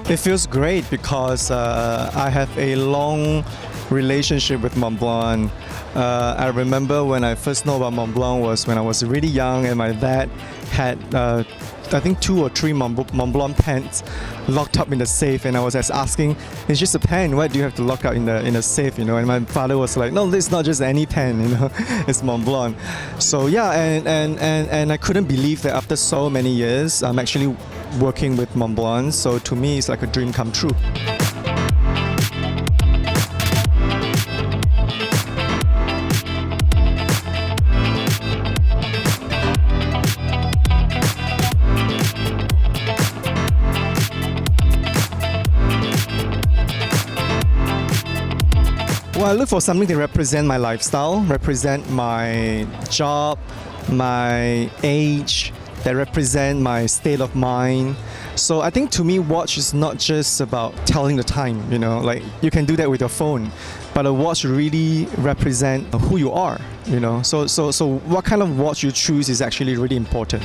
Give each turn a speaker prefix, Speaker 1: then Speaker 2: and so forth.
Speaker 1: It feels great because I have a long relationship with Mont Blanc. I remember when I first know about Mont Blanc was when I was really young, and my dad had I think 2 or 3 Mont Blanc pens locked up in the safe, and I was just asking, "It's just a pen. Why do you have to lock up in the safe?" And my father was like, "No, this is not just any pen. It's Mont Blanc." So yeah, and I couldn't believe that after so many years, I'm actually working with Mont Blanc. So to me, it's like a dream come true. Well, I look for something to represent my lifestyle, represent my job, my age, that represent my state of mind. So I think to me, watch is not just about telling the time, like you can do that with your phone, but a watch really represent who you are, So what kind of watch you choose is actually really important.